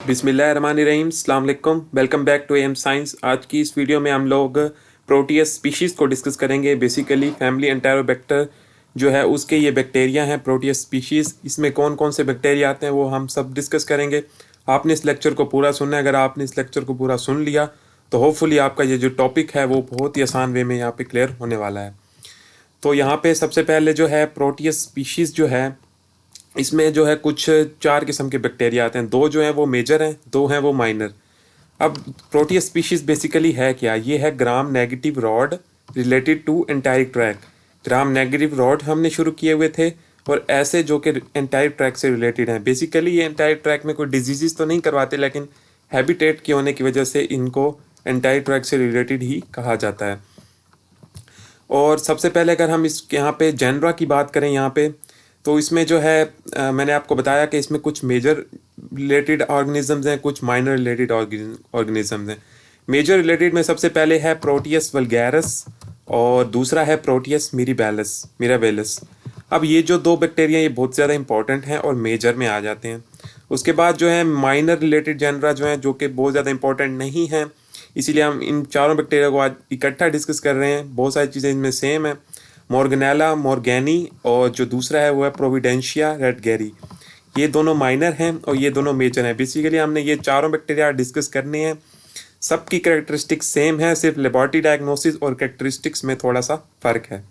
बिस्मिल्लाहिर्रहमानिर्रहीम, अस्सलाम वालेकुम। Welcome back to M science. आज की इस वीडियो में हम लोग प्रोटियस स्पीशीज़ को डिस्कस करेंगे। बेसिकली फैमिली एंटेरोबैक्टर जो है उसके ये बैक्टीरिया हैं प्रोटियस स्पीशीज़। इसमें कौन कौन से बैक्टीरिया आते हैं वो हम सब डिस्कस करेंगे। आपने इस लेक्चर को पूरा सुनना है। अगर आपने इस लेक्चर को पूरा सुन लिया तो होपफुली आपका ये जो टॉपिक है वो बहुत ही आसान वे में यहाँ पे क्लियर होने वाला है। तो यहाँ पे सबसे पहले जो है प्रोटियस स्पीशीज़ जो है इसमें जो है कुछ 4 किस्म के बैक्टीरिया आते हैं। 2 जो हैं वो मेजर हैं, 2 हैं वो माइनर। अब प्रोटियस स्पीशीज़ बेसिकली है क्या? ये है gram negative rod related to enteric tract. Gram negative rod हमने शुरू किए हुए थे और ऐसे जो कि एंटाइक ट्रैक से रिलेटेड हैं। बेसिकली ये एंटाइक ट्रैक में कोई डिजीज़ तो नहीं करवाते, लेकिन हैबिटेट के होने की वजह से इनको एंटाइक ट्रैक से रिलेटेड ही कहा जाता है। और सबसे पहले अगर हम इस यहाँ पे जेनरा की बात करें यहाँ पे, तो इसमें जो है मैंने आपको बताया कि इसमें कुछ मेजर रिलेटेड ऑर्गेनिजम्स हैं, कुछ माइनर रिलेटेड ऑर्गेनिजम्स हैं। मेजर रिलेटेड में सबसे पहले है प्रोटियस वल्गैरस और दूसरा है प्रोटियस मिराबेलस। अब ये जो 2 बैक्टीरिया ये बहुत ज़्यादा इंपॉर्टेंट हैं और मेजर में आ जाते हैं। उसके बाद जो है माइनर रिलेटेड जेनरा जो हैं जो कि बहुत ज़्यादा इंपॉर्टेंट नहीं हैं, इसीलिए हम इन चारों बैक्टीरिया को आज इकट्ठा डिस्कस कर रहे हैं। बहुत सारी चीज़ें इनमें सेम है। मॉर्गनेला मॉर्गेनी और जो दूसरा है वो है प्रोविडेंशिया रेडगेरी। ये दोनों माइनर हैं और ये दोनों मेजर हैं। बेसिकली हमने ये चारों बैक्टीरिया डिस्कस करने हैं। सबकी कैरेक्टरिस्टिक्स सेम है, सिर्फ लेबॉरेटरी डायग्नोसिस और कैरेक्टरिस्टिक्स में थोड़ा सा फ़र्क है।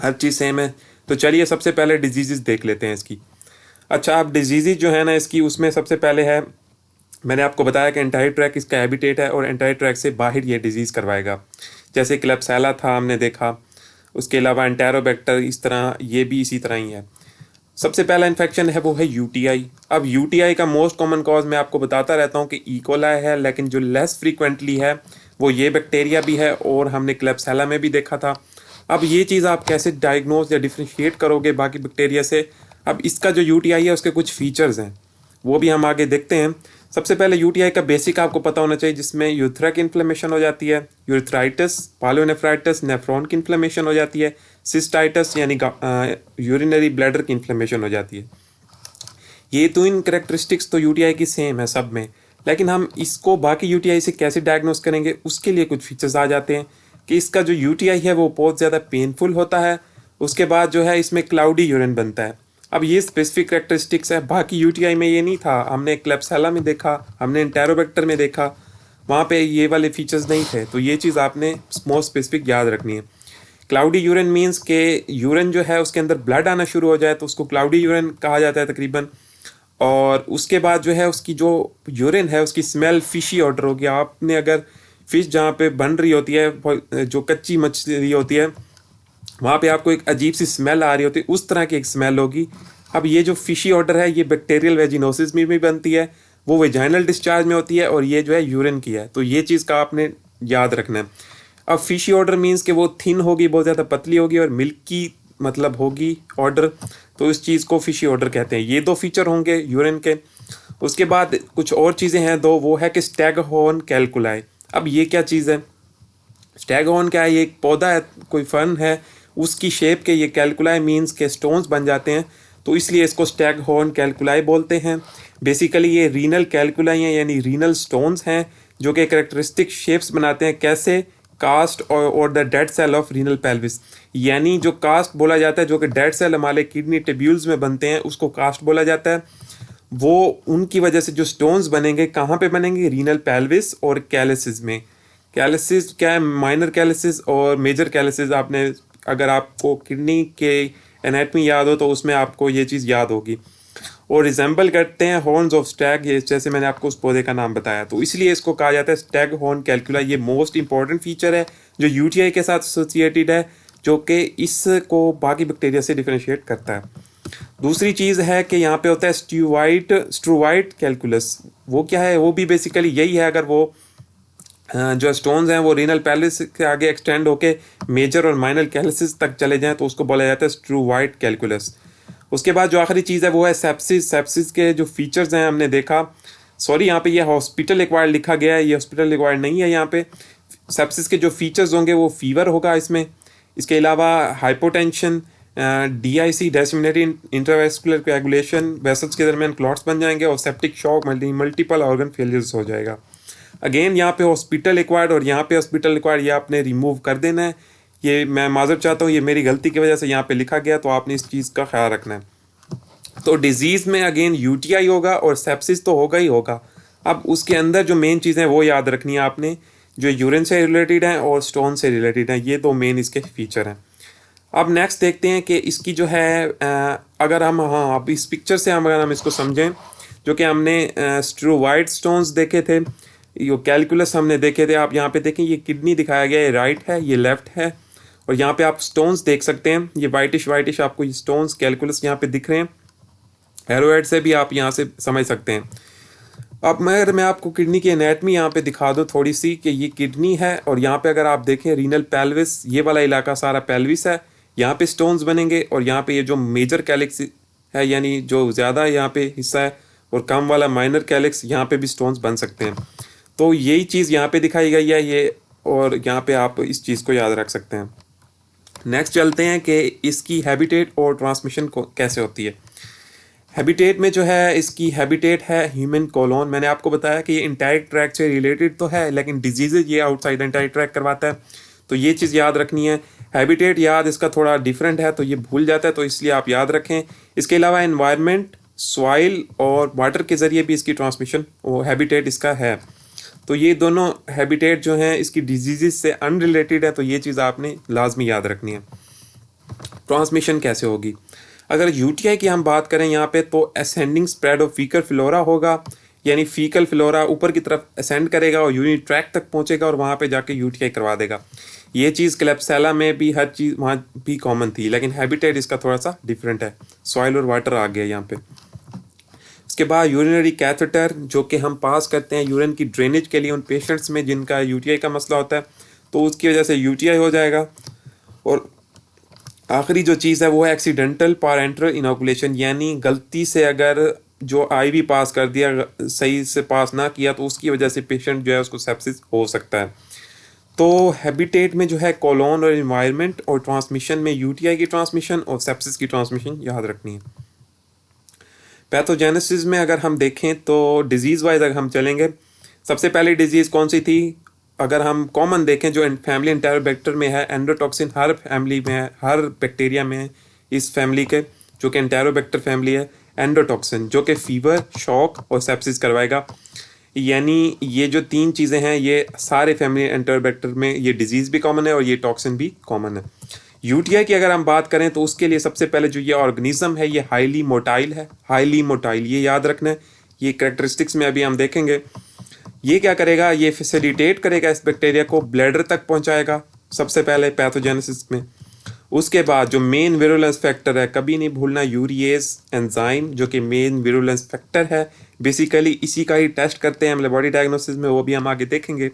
हर चीज़ सेम है। तो चलिए सबसे पहले डिजीज़ देख लेते हैं इसकी। अच्छा, अब डिजीज़ जो है ना इसकी, उसमें सबसे पहले है, मैंने आपको बताया कि एंटाइक ट्रैक इसका हैबिटेट है और एंटाइक ट्रैक से बाहर ये डिजीज़ करवाएगा। जैसे क्लेब्सिला था हमने देखा, उसके अलावा एंटेरोबैक्टर, इस तरह ये भी इसी तरह ही है। सबसे पहला इन्फेक्शन है वो है यूटीआई। अब यूटीआई का मोस्ट कॉमन कॉज मैं आपको बताता रहता हूँ कि इकोलाई है, लेकिन जो लेस फ्रीक्वेंटली है वो ये बैक्टीरिया भी है और हमने क्लेब्सिला में भी देखा था। अब ये चीज़ आप कैसे डायग्नोज या डिफ्रेंशिएट करोगे बाकी बैक्टीरिया से? अब इसका जो यूटीआई है उसके कुछ फीचर्स हैं, वो भी हम आगे देखते हैं। सबसे पहले यूटीआई का बेसिक आपको पता होना चाहिए, जिसमें यूरेथ्रा की इन्फ्लेमेशन हो जाती है, यूरेथ्राइटिस, पालोनेफ्राइटिस, नेफ्रॉन की इन्फ्लेमेशन हो जाती है, सिस्टाइटिस यानी यूरिनरी ब्लैडर की इन्फ्लेमेशन हो जाती है। ये तो इन करेक्टरिस्टिक्स तो यूटीआई की सेम है सब में, लेकिन हम इसको बाकी यूटीआई से कैसे डायग्नोस करेंगे उसके लिए कुछ फीचर्स आ जाते हैं कि इसका जो यूटीआई है वो बहुत ज़्यादा पेनफुल होता है। उसके बाद जो है इसमें क्लाउडी यूरिन बनता है। अब ये स्पेसिफिक करेक्टरिस्टिक्स है, बाकी यूटीआई में ये नहीं था। हमने क्लेब्सिला में देखा, हमने एंटेरोबैक्टर में देखा, वहाँ पे ये वाले फीचर्स नहीं थे। तो ये चीज़ आपने मोस्ट स्पेसिफिक याद रखनी है। क्लाउडी यूरिन मीन्स के यूरिन जो है उसके अंदर ब्लड आना शुरू हो जाए तो उसको क्लाउडी यूरिन कहा जाता है तकरीबन। और उसके बाद जो है उसकी जो यूरिन है उसकी स्मेल फिशी ऑर्डर होगी। आपने अगर फिश जहाँ पे बन रही होती है, जो कच्ची मछली होती है, वहाँ पे आपको एक अजीब सी स्मेल आ रही होती है, उस तरह की एक स्मेल होगी। अब ये जो फिशी ऑर्डर है ये बैक्टीरियल वेजिनोसिस में भी बनती है, वो वेजाइनल डिस्चार्ज में होती है, और ये जो है यूरिन की है। तो ये चीज़ का आपने याद रखना है। अब फिशी ऑर्डर मीन्स कि वो थिन होगी, बहुत ज़्यादा पतली होगी, और मिल्की मतलब होगी ऑर्डर, तो इस चीज़ को फिशी ऑर्डर कहते हैं। ये 2 फीचर होंगे यूरिन के। उसके बाद कुछ और चीज़ें हैं 2, वो है कि स्टैगहॉर्न कैलकुलाई। अब ये क्या चीज़ है? स्टैगहॉर्न क्या है? ये एक पौधा है, कोई फन है, उसकी शेप के ये कैलकुलाई मीन्स के स्टोन्स बन जाते हैं, तो इसलिए इसको स्टैगहॉर्न कैलकुलाई बोलते हैं। बेसिकली ये रीनल कैलकुलाई हैं, यानी रीनल स्टोन्स हैं जो कि कैरेक्टरिस्टिक शेप्स बनाते हैं। कैसे? कास्ट और the dead cell of renal pelvis, यानी जो कास्ट बोला जाता है, जो कि डेड सेल हमारे किडनी टिब्यूल्स में बनते हैं, उसको कास्ट बोला जाता है। वो उनकी वजह से जो स्टोन्स बनेंगे, कहाँ पे बनेंगे? रीनल पेल्विस और कैलिसिस में। कैलिसिस क्या है? माइनर कैलिसिस और मेजर कैलिसिस। आपने अगर आपको किडनी के एनाटमी याद हो तो उसमें आपको ये चीज़ याद होगी। और रिजेंबल करते हैं हॉर्न्स ऑफ स्टैग, ये जैसे मैंने आपको उस पौधे का नाम बताया, तो इसलिए इसको कहा जाता है स्टैग हॉर्न कैलकुला। ये मोस्ट इंपॉर्टेंट फीचर है जो यूटीआई के साथ एसोसिएटेड है, जो कि इसको बाकी बैक्टीरिया से डिफरेंशिएट करता है। दूसरी चीज़ है कि यहाँ पे होता है स्ट्रूवाइट कैलकुलस। वो क्या है? वो भी बेसिकली यही है। अगर वो जो स्टोन्स हैं वो रीनल पैलिस के आगे एक्सटेंड होके मेजर और माइनर कैलिसिस तक चले जाएं तो उसको बोला जाता है स्ट्रूवाइट कैलकुलस। उसके बाद जो आखिरी चीज़ है वो है सेप्सिस। सेप्सिस के जो फीचर्स हैं हमने देखा, सॉरी यहाँ पे ये हॉस्पिटल एक्वायर्ड लिखा गया है, ये हॉस्पिटल एक्वायर्ड नहीं है। यहाँ पे सेप्सिस के जो फीचर्स होंगे वो फीवर होगा इसमें, इसके अलावा hypotension, DIC disseminated intravascular coagulation, vessels के दरमियान क्लॉट्स बन जाएंगे और septic shock, multiple organ failures हो जाएगा। अगेन यहाँ पे हॉस्पिटल एक्वायर्ड और यहाँ पे हॉस्पिटल एक्वायर्ड, ये आपने रिमूव कर देना है। ये मैं माजर चाहता हूँ, ये मेरी गलती की वजह से यहाँ पे लिखा गया, तो आपने इस चीज़ का ख्याल रखना है। तो डिजीज़ में अगेन UTI होगा और सेप्सिस तो होगा ही होगा। अब उसके अंदर जो मेन चीज़ें हैं वो याद रखनी है आपने, जो यूरिन से रिलेटेड हैं और स्टोन से रिलेटेड हैं, ये दो मेन इसके फीचर हैं। अब नेक्स्ट देखते हैं कि इसकी जो है अगर हम अब इस पिक्चर से अगर हम इसको समझें, जो कि हमने स्ट्रोवाइड स्टोन्स देखे थे, ये कैलकुलस हमने देखे थे। आप यहाँ पे देखें, ये किडनी दिखाया गया है, राइट है, ये लेफ्ट है, और यहाँ पे आप स्टोन्स देख सकते हैं, ये वाइटिश आपको ये स्टोन्स कैलकुलस यहाँ पे दिख रहे हैं। एरोहेड से भी आप यहाँ से समझ सकते हैं। अब मैं आपको किडनी की एनाटमी यहाँ पे दिखा दूँ थोड़ी सी, कि ये किडनी है और यहाँ पे अगर आप देखें रीनल पेल्विस, ये वाला इलाका सारा पेल्विस है, यहाँ पे स्टोन्स बनेंगे, और यहाँ पे ये जो मेजर कैलिक्स है, यानी जो ज़्यादा यहाँ पे हिस्सा है, और कम वाला माइनर कैलिक्स, यहाँ पे भी स्टोन्स बन सकते हैं। तो यही चीज़ यहाँ पे दिखाई गई है ये, और यहाँ पे आप इस चीज़ को याद रख सकते हैं। नेक्स्ट चलते हैं कि इसकी हैबिटेट और ट्रांसमिशन को कैसे होती है। हैबिटेट में जो है, इसकी हैबिटेट है ह्यूमन कोलोन। मैंने आपको बताया कि ये इंटायरेक्ट ट्रैक से रिलेटेड तो है, लेकिन डिजीजेज ये आउटसाइड इंटायरेक्ट ट्रैक करवाता है, तो ये चीज़ याद रखनी है। हैबिटेट याद इसका थोड़ा डिफरेंट है, तो ये भूल जाता है, तो इसलिए आप याद रखें। इसके अलावा एनवायरनमेंट, सॉइल और वाटर के ज़रिए भी इसकी ट्रांसमिशन वो हैबिटेट इसका है। तो ये दोनों हैबिटेट जो हैं इसकी डिजीजेज से अनरिलेटेड है, तो ये चीज़ आपने लाजमी याद रखनी है। ट्रांसमिशन कैसे होगी? अगर UTI की हम बात करें यहाँ पे, तो ascending spread of faecal flora होगा, यानी फीकल फ्लोरा ऊपर की तरफ असेंड करेगा और यूरिन ट्रैक तक पहुँचेगा और वहाँ पे जाके UTI करवा देगा। ये चीज़ क्लेप्सेला में भी हर चीज़ वहाँ भी कॉमन थी, लेकिन हैबिटेट इसका थोड़ा सा डिफरेंट है। सॉइल और वाटर आ गया यहाँ पे। इसके बाद यूरिनरी कैथेटर, जो कि हम पास करते हैं यूरिन की ड्रेनेज के लिए उन पेशेंट्स में जिनका UTI का मसला होता है, तो उसकी वजह से UTI हो जाएगा। और आखिरी जो चीज़ है वो है एक्सीडेंटल पारेंटरल इनोकुलेशन, यानी गलती से अगर जो IV पास कर दिया, सही से पास ना किया, तो उसकी वजह से पेशेंट जो है उसको सेप्सिस हो सकता है। तो हैबिटेट में जो है कोलोन और इन्वायरमेंट, और ट्रांसमिशन में UTI की ट्रांसमिशन और सेप्सिस की ट्रांसमिशन याद रखनी है। पैथोजेनेसिस में अगर हम देखें तो डिजीज़ वाइज अगर हम चलेंगे, सबसे पहली डिजीज़ कौन सी थी? अगर हम कॉमन देखें जो फैमिली एंटेरोबैक्टर में है, एंडोटॉक्सिन हर फैमिली में है, हर बैक्टीरिया में है इस फैमिली के, जो कि एंटेरोबैक्टर फैमिली है। एंडोटॉक्सिन जो कि फीवर, शॉक और सेप्सिस करवाएगा, यानी ये जो तीन चीज़ें हैं ये सारे फैमिली एंटेरोबैक्टर में ये डिजीज़ भी कॉमन है और ये टॉक्सिन भी कॉमन है। UTI की अगर हम बात करें तो उसके लिए सबसे पहले जो ये ऑर्गेनिज्म है ये हाईली मोटाइल है, हाईली मोटाइल, ये याद रखना है। ये कैरेक्टरिस्टिक्स में अभी हम देखेंगे। ये क्या करेगा? ये फैसिलिटेट करेगा इस बैक्टीरिया को, ब्लैडर तक पहुंचाएगा सबसे पहले पैथोजेनेसिस में। उसके बाद जो मेन विरुलेंस फैक्टर है, कभी नहीं भूलना, यूरिएज एंजाइम जो कि मेन विरुलेंस फैक्टर है, बेसिकली इसी का ही टेस्ट करते हैं हम लेबोरेटरी डायग्नोसिस में, वो भी हम आगे देखेंगे।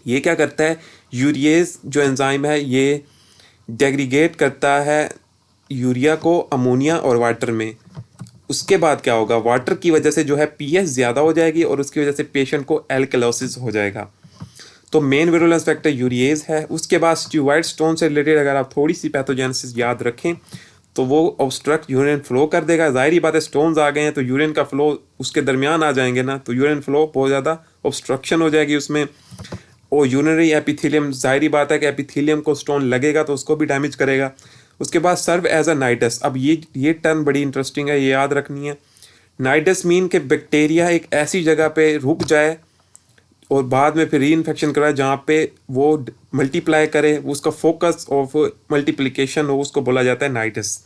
ये क्या करता है? यूरिएज जो एंजाइम है ये डेग्रीगेट करता है यूरिया को अमोनिया और वाटर में। उसके बाद क्या होगा? वाटर की वजह से जो है pH ज़्यादा हो जाएगी और उसकी वजह से पेशेंट को एल्कलोसिस हो जाएगा। तो मेन विरुलेंस फैक्टर यूरिएज है। उसके बाद स्टीरॉयड स्टोन से रिलेटेड अगर आप थोड़ी सी पैथोजेनेसिस याद रखें तो वो ऑब्स्ट्रक्ट यूरिन फ्लो कर देगा। जाहिर ही बात है, स्टोन्स आ गए हैं तो यूरिन का फ्लो उसके दरमियान आ जाएंगे ना, तो यूरिन फ्लो बहुत ज़्यादा ऑब्स्ट्रक्शन हो जाएगी उसमें। और यूरिनरी एपिथेलियम, जाहिर बात है कि एपिथेलियम को स्टोन लगेगा तो उसको भी डैमेज करेगा। उसके बाद सर्व एज अ नाइडस। अब ये टर्म बड़ी इंटरेस्टिंग है, ये याद रखनी है। नाइडस मीन के बैक्टीरिया एक ऐसी जगह पे रुक जाए और बाद में फिर री इन्फेक्शन कराए जहाँ पे वो मल्टीप्लाई करे, उसका फोकस ऑफ मल्टीप्लिकेशन हो, उसको बोला जाता है नाइडस।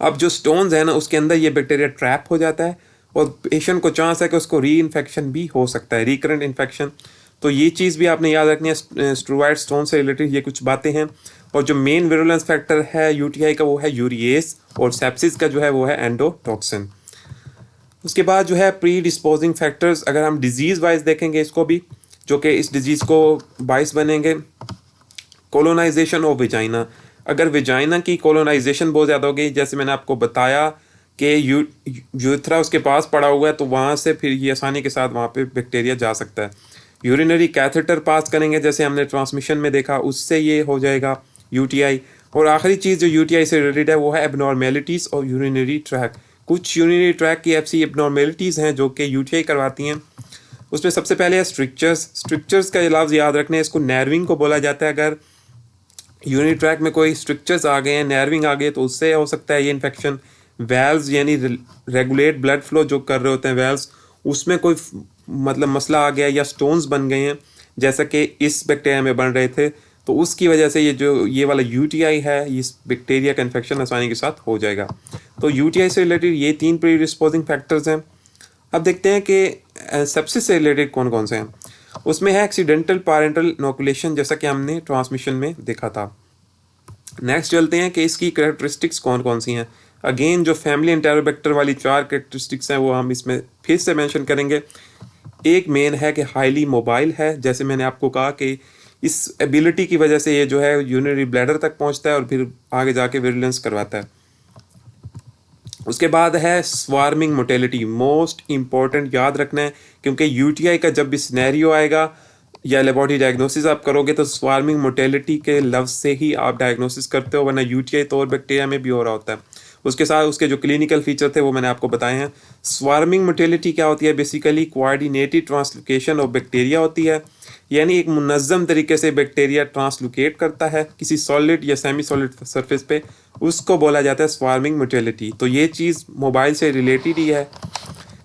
अब जो स्टोन्स है ना उसके अंदर ये बैक्टीरिया ट्रैप हो जाता है और पेशेंट को चांस है कि उसको री इन्फेक्शन भी हो सकता है, रिकरेंट इन्फेक्शन। तो ये चीज़ भी आपने याद रखनी है। स्टेरॉयड स्टोन से रिलेटेड ये कुछ बातें हैं। और जो मेन विरुलेंस फैक्टर है UTI का वो है यूरिएज, और सेप्सिस का जो है वो है एंडोटॉक्सिन। उसके बाद जो है प्री डिस्पोजिंग फैक्टर्स, अगर हम डिजीज़ वाइज देखेंगे इसको भी, जो कि इस डिजीज़ को बाइस बनेंगे। कोलोनाइजेशन ऑफ विजाइना, अगर विजाइना की कोलोनाइजेशन बहुत ज़्यादा हो गई, जैसे मैंने आपको बताया कि यूथरा उसके पास पड़ा हुआ है, तो वहाँ से फिर ये आसानी के साथ वहाँ पे बैक्टीरिया जा सकता है। यूरिनरी कैथेटर पास करेंगे जैसे हमने ट्रांसमिशन में देखा, उससे ये हो जाएगा UTI। और आखिरी चीज़ जो यूटीआई से रिलेटेड है वो है एबनॉर्मेलिटीज़ और यूरिनरी ट्रैक। कुछ यूरिनरी ट्रैक की ऐसी एबनॉर्मेलिटीज़ हैं जो कि यूटीआई करवाती हैं। उसमें सबसे पहले है स्ट्रिक्चर्स का लफ्ज़ याद रखना है, इसको नर्विंग को बोला जाता है। अगर यूरिनरी ट्रैक में कोई स्ट्रिक्चर्स आ गए हैं, नर्विंग आ गई, तो उससे हो सकता है ये इन्फेक्शन। वेल्व्स यानी रेगुलेट ब्लड फ्लो जो कर रहे होते हैं वेल्व्स, उसमें कोई मतलब मसला आ गया या स्टोन्स बन गए हैं जैसा कि इस बैक्टीरिया में बन रहे थे, तो उसकी वजह से ये वाला यूटीआई है, इस बैक्टीरिया का इन्फेक्शन आसानी के साथ हो जाएगा। तो यूटीआई से रिलेटेड ये 3 प्री डिस्पोजिंग फैक्टर्स हैं। अब देखते हैं कि सेप्सिस से रिलेटेड कौन कौन से हैं। उसमें है एक्सीडेंटल पैरेंटल इनोकुलेशन, जैसा कि हमने ट्रांसमिशन में देखा था। नेक्स्ट चलते हैं कि इसकी कैरेक्टरिस्टिक्स कौन कौन सी हैं। अगेन जो फैमिली एंटेरोबैक्टर वाली 4 कैरेक्टरिस्टिक्स हैं वो हम इसमें फिर से मेंशन करेंगे। एक मेन है कि हाईली मोबाइल है, जैसे मैंने आपको कहा कि इस एबिलिटी की वजह से ये जो है यूरिनरी ब्लैडर तक पहुंचता है और फिर आगे जाके विरुलेंस करवाता है। उसके बाद है स्वार्मिंग मोटेलिटी, मोस्ट इंपॉर्टेंट याद रखना है, क्योंकि यूटीआई का जब भी सिनेरियो आएगा या लेबोरेटरी डायग्नोसिस आप करोगे तो स्वार्मिंग मोटेलिटी के लफ्ज़ से ही आप डायग्नोसिस करते हो, वरना यूटीआई तो और बैक्टीरिया में भी हो रहा होता है। उसके साथ उसके जो क्लिनिकल फीचर थे वो मैंने आपको बताए हैं। स्वार्मिंग मोटेलिटी क्या होती है? Basically coordinated translocation of bacteria होती है, यानी एक मुनज़्ज़म तरीके से बैक्टीरिया ट्रांसलोकेट करता है किसी सॉलिड या सेमी सॉलिड सरफेस पे, उसको बोला जाता है स्वार्मिंग मोटेलिटी। तो ये चीज़ मोबाइल से रिलेटेड ही है।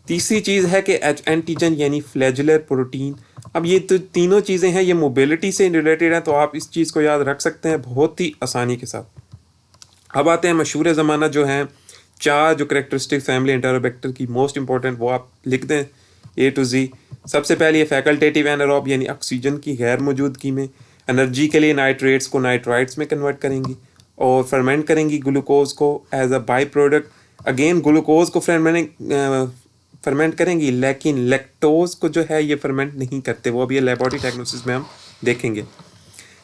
तीसरी चीज़ है कि एच एंटीजन यानी फ्लैजुलर प्रोटीन। अब ये तो तीनों चीज़ें हैं, ये मोबिलिटी से रिलेटेड है, तो आप इस चीज़ को याद रख सकते हैं बहुत ही आसानी के साथ। अब आते हैं मशहूर ज़माना जो हैं 4 जो करेक्टरिस्टिक फैमिली एंटेरोबैक्टर की मोस्ट इंपॉर्टेंट, वो आप लिख दें A to Z। सबसे पहले ये फैकल्टेटिव एनारोब यानी ऑक्सीजन की गैर मौजूदगी में एनर्जी के लिए नाइट्रेट्स को नाइट्राइट्स में कन्वर्ट करेंगी और फर्मेंट करेंगी ग्लूकोज को as a by product. Again glucose को फर्मेंट करेंगी, लेकिन लैक्टोज को जो है ये फर्मेंट नहीं करते, वो अभी लेबोरेटरी डायग्नोसिस में हम देखेंगे।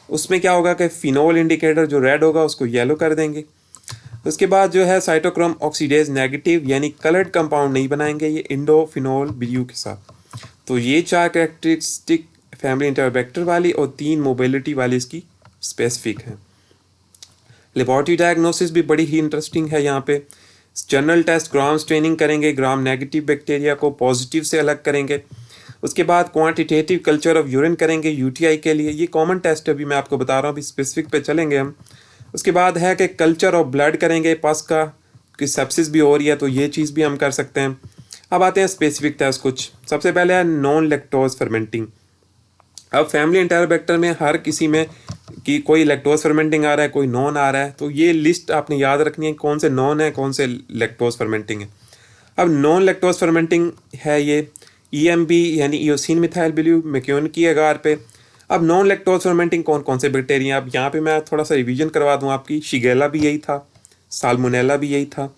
उसमें क्या होगा कि फिनोल इंडिकेटर जो रेड होगा उसको येलो कर देंगे। उसके बाद जो है साइटोक्रोम ऑक्सीडेज नेगेटिव यानी कलर्ड कंपाउंड नहीं बनाएंगे ये इंडोफिनोल बीयू के साथ। तो ये 4 कैरेक्टरिस्टिक फैमिली इंटरबैक्टर वाली और 3 मोबिलिटी वाली इसकी स्पेसिफिक हैं। लेबोरेटरी डायग्नोसिस भी बड़ी ही इंटरेस्टिंग है। यहाँ पे जनरल टेस्ट ग्राम स्ट्रेनिंग करेंगे, ग्राम नेगेटिव बैक्टीरिया को पॉजिटिव से अलग करेंगे। उसके बाद क्वांटिटेटिव कल्चर ऑफ यूरिन करेंगे यूटीआई के लिए, ये कॉमन टेस्ट है, अभी मैं आपको बता रहा हूँ, अभी स्पेसिफिक पे चलेंगे हम। उसके बाद है कि कल्चर ऑफ ब्लड करेंगे पस का, कि सेप्सिस भी हो रही है तो ये चीज़ भी हम कर सकते हैं। अब आते हैं स्पेसिफिक टेस्ट कुछ। सबसे पहले है नॉन लैक्टोज फर्मेंटिंग। अब फैमिली एंटेरोबैक्टर में हर किसी में कि कोई लैक्टोज फर्मेंटिंग आ रहा है, कोई नॉन आ रहा है, तो ये लिस्ट आपने याद रखनी है कौन से नॉन है कौन से लैक्टोज फर्मेंटिंग है। अब नॉन लैक्टोज फर्मेंटिंग है ये EMB यानी इयोसिन मिथाइल बिल्यू मैक्यून की अगार पे। अब नॉन लैक्टोज फर्मेंटिंग कौन कौन से बैक्टीरिया, अब यहाँ पे मैं थोड़ा सा रिवीजन करवा दूँ आपकी। शिगेला भी यही था, साल्मोनेला भी यही था,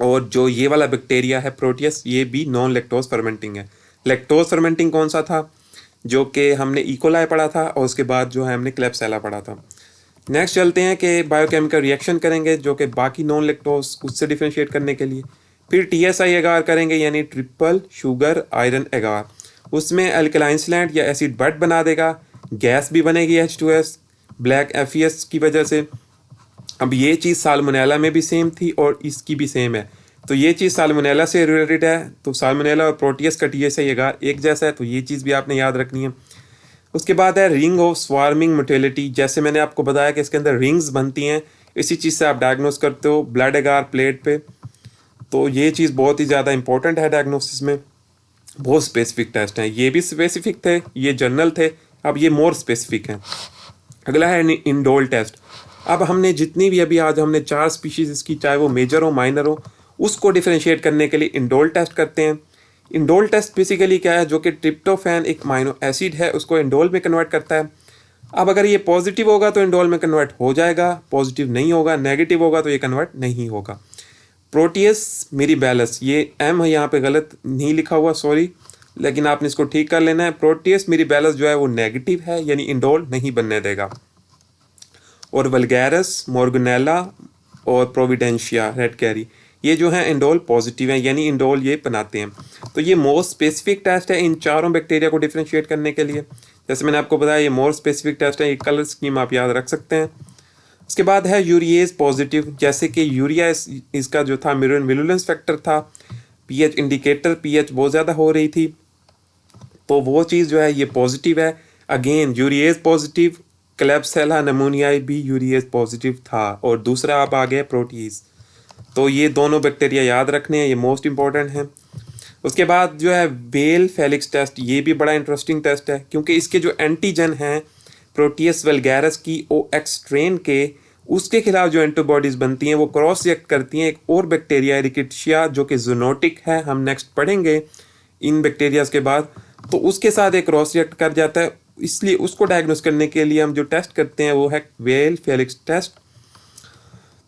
और जो ये वाला बैक्टीरिया है प्रोटियस, ये भी नॉन लैक्टोज फर्मेंटिंग है। लैक्टोज फर्मेंटिंग कौन सा था? जो कि हमने इकोलाई पढ़ा था, और उसके बाद जो है हमने क्लेप्सेला पढ़ा था। नेक्स्ट चलते हैं कि बायोकेमिकल रिएक्शन करेंगे जो कि बाकी नॉन लैक्टोज उससे डिफ्रेंशिएट करने के लिए। फिर TSI एगार करेंगे यानी ट्रिपल शुगर आयरन एगार, उसमें अल्कलाइन स्लैंट या एसिड बट बना देगा, गैस भी बनेगी H2S ब्लैक FES की वजह से। अब ये चीज़ साल्मोनेला में भी सेम थी और इसकी भी सेम है, तो ये चीज़ साल्मोनेला से रिलेटेड है, तो साल्मोनेला और प्रोटियस का TSI एगार एक जैसा है, तो ये चीज़ भी आपने याद रखनी है। उसके बाद है रिंग ऑफ स्वार्मिंग मोटेलिटी, जैसे मैंने आपको बताया कि इसके अंदर रिंग्स बनती हैं, इसी चीज़ से आप डायग्नोस करते हो ब्लड एगार प्लेट पे। तो ये चीज़ बहुत ही ज़्यादा इंपॉर्टेंट है डायग्नोसिस में। बहुत स्पेसिफिक टेस्ट हैं, ये भी स्पेसिफिक थे, ये जनरल थे, अब ये मोर स्पेसिफिक हैं। अगला है इंडोल टेस्ट। अब हमने जितनी भी अभी आज हमने 4 स्पीशीज़ इसकी, चाहे वो मेजर हो माइनर हो, उसको डिफ्रेंशिएट करने के लिए इंडोल टेस्ट करते हैं। इंडोल टेस्ट बेसिकली क्या है? जो कि ट्रिप्टोफैन एक माइनो एसिड है उसको इंडोल में कन्वर्ट करता है। अब अगर ये पॉजिटिव होगा तो इंडोल में कन्वर्ट हो जाएगा, पॉजिटिव नहीं होगा, नेगेटिव होगा तो ये कन्वर्ट नहीं होगा। प्रोटियस मिरीबैलस, ये M यहाँ पे गलत नहीं लिखा हुआ, सॉरी, लेकिन आपने इसको ठीक कर लेना है। प्रोटियस मिरीबैलस जो है वो नेगेटिव है, यानी इंडोल नहीं बनने देगा। और वल्गैरस, मोर्गनेला और प्रोविडेंशिया रेड कैरी, ये जो है इंडोल पॉजिटिव है, यानी इंडोल ये बनाते हैं। तो ये मोस्ट स्पेसिफिक टेस्ट है इन चारों बैक्टीरिया को डिफ्रेंशिएट करने के लिए। जैसे मैंने आपको बताया ये मोर स्पेसिफिक टेस्ट है, ये कलर स्कीम आप याद रख सकते हैं। उसके बाद है यूरिएज पॉजिटिव, जैसे कि यूरिया इसका जो था विरुलेंस फैक्टर था, पीएच इंडिकेटर, पीएच बहुत ज़्यादा हो रही थी, तो वो चीज़ जो है ये पॉजिटिव है। अगेन यूरिएज पॉजिटिव, क्लेब्सिella निमोनियाई भी यूरिएज पॉजिटिव था। और दूसरा आप आ गए प्रोटीज, तो ये दोनों बैक्टीरिया याद रखने हैं, ये मोस्ट इंपॉर्टेंट हैं। उसके बाद जो है बेल फेलिक्स टेस्ट, ये भी बड़ा इंटरेस्टिंग टेस्ट है, क्योंकि इसके जो एंटीजन हैं प्रोटियस वल्गैरस की OX स्ट्रेन के, उसके खिलाफ जो एंटीबॉडीज बनती हैं वो क्रॉस रिएक्ट करती हैं एक और बैक्टीरिया रिकेट्शिया जो कि जूनोटिक है, हम नेक्स्ट पढ़ेंगे इन बैक्टीरियाज के बाद, तो उसके साथ एक क्रॉस रिएक्ट कर जाता है। इसलिए उसको डायग्नोस करने के लिए हम जो टेस्ट करते हैं वो है बेल फेलिक्स टेस्ट।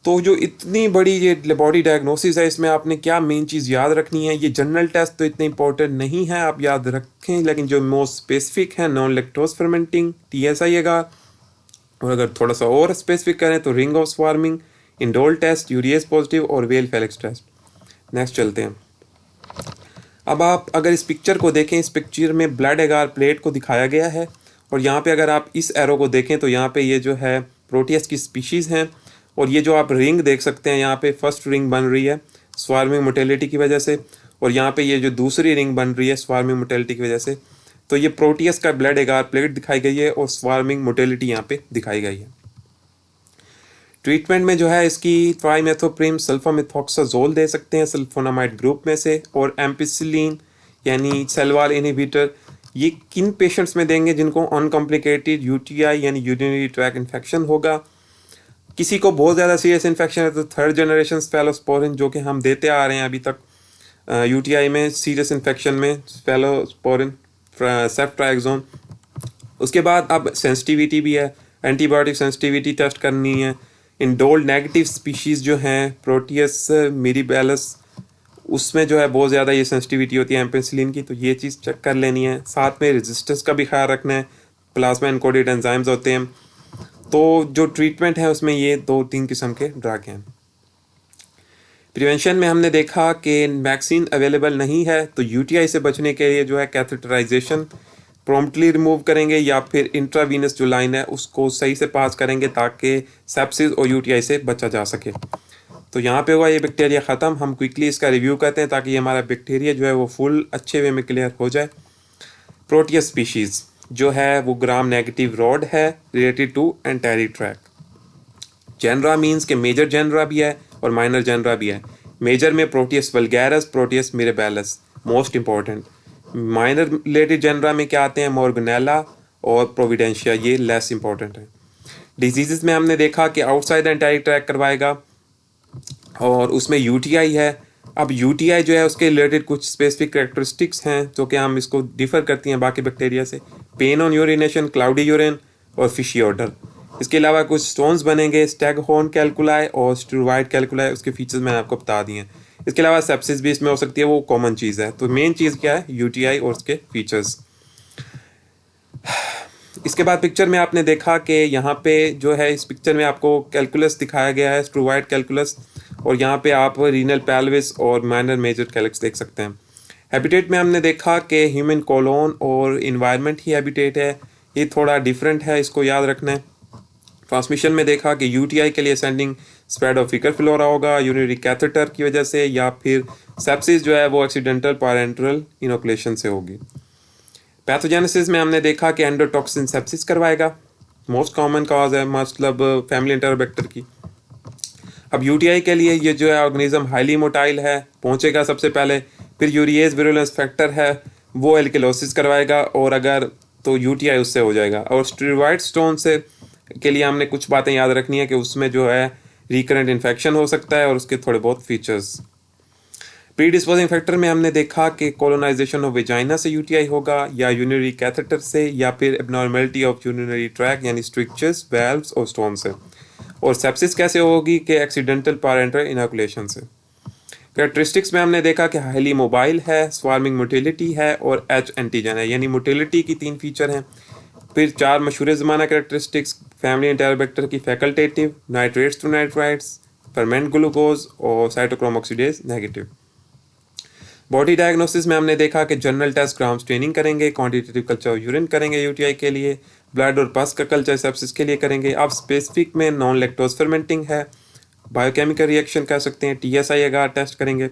तो जो इतनी बड़ी ये लेबॉरेटरी डायग्नोसिस है, इसमें आपने क्या मेन चीज़ याद रखनी है, ये जनरल टेस्ट तो इतने इंपॉर्टेंट नहीं है, आप याद रखें, लेकिन जो मोस्ट स्पेसिफिक है नॉन लैक्टोज फर्मेंटिंग TSI अगर, और अगर थोड़ा सा और स्पेसिफिक करें तो ring of swarming, indole test, urease positive और वेल फेलिक्स टेस्ट। नेक्स्ट चलते हैं। अब आप अगर इस पिक्चर को देखें, इस पिक्चर में ब्लड एगार प्लेट को दिखाया गया है, और यहाँ पे अगर आप इस एरो को देखें तो यहाँ पे ये जो है प्रोटियस की स्पीशीज़ हैं, और ये जो आप रिंग देख सकते हैं यहाँ पे फर्स्ट रिंग बन रही है स्वार्मिंग मोटेलिटी की वजह से, और यहाँ पे ये जो दूसरी रिंग बन रही है स्वार्मिंग मोटेलिटी की वजह से। तो ये प्रोटियस का ब्लड एगार प्लेट दिखाई गई है और स्वार्मिंग मोटेलिटी यहाँ पे दिखाई गई है। ट्रीटमेंट में जो है इसकी ट्राइमेथोप्रिम सल्फामेथोक्साजोल दे सकते हैं सल्फोनामाइड ग्रुप में से, और एम्पिसिलिन यानी सेल वॉल इनहिबिटर, ये किन पेशेंट्स में देंगे जिनको अनकॉम्प्लिकेटेड UTI यानी यूरिनरी ट्रैक इन्फेक्शन होगा। किसी को बहुत ज़्यादा सीरियस इन्फेक्शन है तो थर्ड जनरेशन स्फेलोस्पोरिन जो कि हम देते आ रहे हैं अभी तक UTI में, सीरियस इन्फेक्शन में स्फेलोस्पोरिन, सेफ्ट्राइक्सोन। उसके बाद अब सेंसिटिविटी भी है, एंटीबायोटिक सेंसिटिविटी टेस्ट करनी है। इंडोल्ड नेगेटिव स्पीशीज़ जो हैं प्रोटियस मिरीबैलस, उसमें जो है बहुत ज़्यादा ये सेंसिटिविटी होती है एम्पेसिलिन की, तो ये चीज़ चेक कर लेनी है। साथ में रेजिस्टेंस का भी ख्याल रखना है, प्लाज्मा एनकोडेड एंजाइम्स होते हैं। तो जो ट्रीटमेंट है उसमें ये 2-3 किस्म के ड्रग हैं। प्रिवेंशन में हमने देखा कि वैक्सीन अवेलेबल नहीं है, तो UTI से बचने के लिए जो है कैथेटराइजेशन प्रॉम्प्टली रिमूव करेंगे, या फिर इंट्रावीनस जो लाइन है उसको सही से पास करेंगे ताकि सेप्सिस और UTI से बचा जा सके। तो यहाँ पे हुआ ये बैक्टीरिया ख़त्म। हम क्विकली इसका रिव्यू करते हैं ताकि हमारा बैक्टीरिया जो है वो फुल अच्छे वे में क्लियर हो जाए। प्रोटियस स्पीशीज़ जो है वो ग्राम नेगेटिव रॉड है related to enteric tract. Genera means के मेजर जेनरा भी है और माइनर जेनरा भी है। मेजर में Proteus vulgaris, Proteus mirabilis most important. Minor related genera में क्या आते हैं, मोर्गनेला और प्रोविडेंशिया, ये लेस इंपॉर्टेंट है। डिजीज़ में हमने देखा कि आउटसाइड एंटेरी ट्रैक करवाएगा और उसमें UTI है। अब UTI जो है उसके रिलेटेड कुछ स्पेसिफिक कैरेक्टरिस्टिक्स हैं जो कि हम इसको डिफर करती हैं बाकी बैक्टीरिया से। Pain on urination, cloudy urine और फिशी ऑर्डर। इसके अलावा कुछ स्टोन्स बनेंगे, स्टैगहोर्न कैलकुलाई और स्टीरोइड कैलकुलाई, उसके फीचर्स मैंने आपको बता दिए हैं। इसके अलावा सेप्सिस भी इसमें हो सकती है, वो कॉमन चीज़ है। तो मेन चीज़ क्या है, UTI और उसके फीचर्स। इसके बाद पिक्चर में आपने देखा कि यहाँ पे जो है इस पिक्चर में आपको कैलकुलस दिखाया गया है, स्टीरोइड कैलकुलस, और यहाँ पे आप रीनल पेल्विस और माइनर मेजर कैलक्स देख सकते हैं। हैबिटेट में हमने देखा कि ह्यूमन कोलोन और इन्वायरमेंट ही हैबिटेट है, ये थोड़ा डिफरेंट है, इसको याद रखना है। ट्रांसमिशन में देखा कि UTI के लिए sending spread of faecal flora होगा यूरिनरी कैथेटर की वजह से, या फिर सेप्सिस जो है वो एक्सीडेंटल पैरेंटरल इनोकुलेशन से होगी। पैथोजेनेसिस में हमने देखा कि एंडोटॉक्सिन सेप्सिस करवाएगा, मोस्ट कॉमन कॉज है, मतलब फैमिली एंटेरोबैक्टर की। अब UTI के लिए ये जो है ऑर्गेनिज्म हाईली मोटाइल है, पहुंचेगा सबसे पहले, फिर यूरिएज विरुलेंस फैक्टर है वो एल्किलोसिस करवाएगा, और अगर तो UTI उससे हो जाएगा। और स्टीरोइड स्टोन से के लिए हमने कुछ बातें याद रखनी है कि उसमें जो है रिकरेंट इन्फेक्शन हो सकता है और उसके थोड़े बहुत फीचर्स। प्री डिस्पोजिंग फैक्टर में हमने देखा कि कोलोनाइजेशन ऑफ वेजाइना से UTI होगा, या यूरिनरी कैथेटर से, या फिर एबनॉर्मेलिटी ऑफ यूरिनरी ट्रैक यानी स्ट्रिक्चर्स, वैल्व्स और स्टोन से। और सेप्सिस कैसे होगी कि एक्सीडेंटल पैरेंटरल इनोकुलेशन से। कैरेक्टरिस्टिक्स में हमने देखा कि हाईली मोबाइल है, स्वार्मिंग मोटिलिटी है और H एंटीजन है, यानी मोटिलिटी की 3 फीचर हैं। फिर 4 मशहूर ज़माना कैरेक्टरिस्टिक्स फैमिली एंटेरोबैक्टर की, facultative, nitrates to nitrites, ferment glucose और cytochrome oxidase negative. Body diagnosis में हमने देखा कि जनरल टेस्ट ग्राम स्ट्रेनिंग करेंगे, क्वांटिटेटिव कल्चर यूरिन करेंगे UTI के लिए, ब्लड और पस का कल्चर सेप्सिस के लिए करेंगे। अब स्पेसिफिक में नॉन लैक्टोज फर्मेंटिंग है, बायोकेमिकल रिएक्शन कह सकते हैं, TSI अगर टेस्ट करेंगे।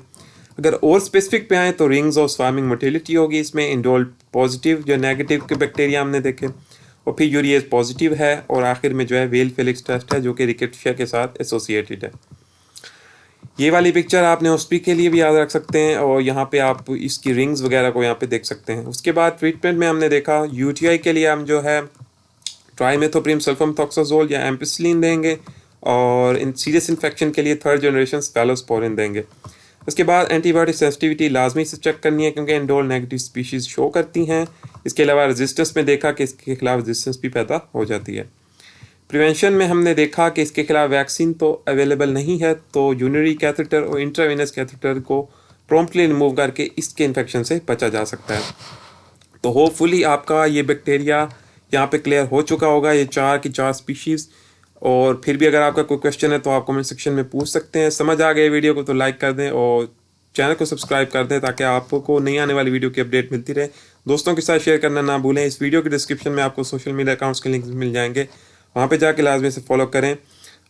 अगर और स्पेसिफिक पे आए तो रिंग्स ऑफ स्वार्मिंग मोटिलिटी होगी, इसमें इंडोल पॉजिटिव या नेगेटिव के बैक्टीरिया हमने देखे, और फिर यूरिएज पॉजिटिव है, और आखिर में जो है वेल फेलिक्स टेस्ट है जो कि रिकेट्शिया के साथ एसोसिएटेड है। ये वाली पिक्चर आपने ओस्पी के लिए भी याद रख सकते हैं, और यहाँ पे आप इसकी रिंग्स वगैरह को यहाँ पे देख सकते हैं। उसके बाद ट्रीटमेंट में हमने देखा UTI के लिए हम जो है ट्राइमेथोप्रिम सल्फामेथोक्साजोल या एम्पिसिलिन देंगे, और इन सीरियस इन्फेक्शन के लिए 3rd जनरेशन स्पेलोस्पोरिन देंगे। उसके बाद एंटीबायोटिक सेंसिटिविटी लाजमी से चेक करनी है क्योंकि इंडोल नेगेटिव स्पीशीज़ शो करती हैं। इसके अलावा रेजिस्टेंस में देखा कि इसके खिलाफ रेजिस्टेंस भी पैदा हो जाती है। प्रिवेंशन में हमने देखा कि इसके खिलाफ वैक्सीन तो अवेलेबल नहीं है, तो यूरिनरी कैथेटर और इंट्रावेनस कैथेटर को प्रॉम्प्टली रिमूव करके इसके इन्फेक्शन से बचा जा सकता है। तो होपफुली आपका ये बैक्टीरिया यहाँ पे क्लियर हो चुका होगा, ये 4 की 4 स्पीशीज़। और फिर भी अगर आपका कोई क्वेश्चन है तो आप कमेंट सेक्शन में पूछ सकते हैं। समझ आ गए वीडियो को तो लाइक कर दें और चैनल को सब्सक्राइब कर दें ताकि आपको नई आने वाली वीडियो की अपडेट मिलती रहे। दोस्तों के साथ शेयर करना ना भूलें। इस वीडियो के डिस्क्रिप्शन में आपको सोशल मीडिया अकाउंट्स के लिंक्स मिल जाएंगे, वहाँ पे जाके लाजमी से फॉलो करें।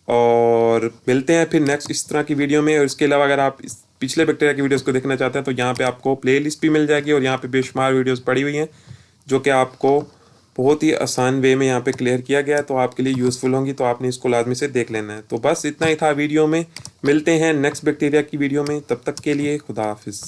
और मिलते हैं फिर नेक्स्ट इस तरह की वीडियो में। और इसके अलावा अगर आप इस पिछले बैक्टीरिया की वीडियोस को देखना चाहते हैं तो यहाँ पे आपको प्लेलिस्ट भी मिल जाएगी, और यहाँ पे बेशुमार वीडियोस पड़ी हुई हैं जो कि आपको बहुत ही आसान वे में यहाँ पे क्लियर किया गया है, तो आपके लिए यूज़फुल होंगी, तो आपने इसको लाजमी से देख लेना है। तो बस इतना ही था वीडियो में, मिलते हैं नेक्स्ट बैक्टीरिया की वीडियो में, तब तक के लिए खुदा हाफिज़।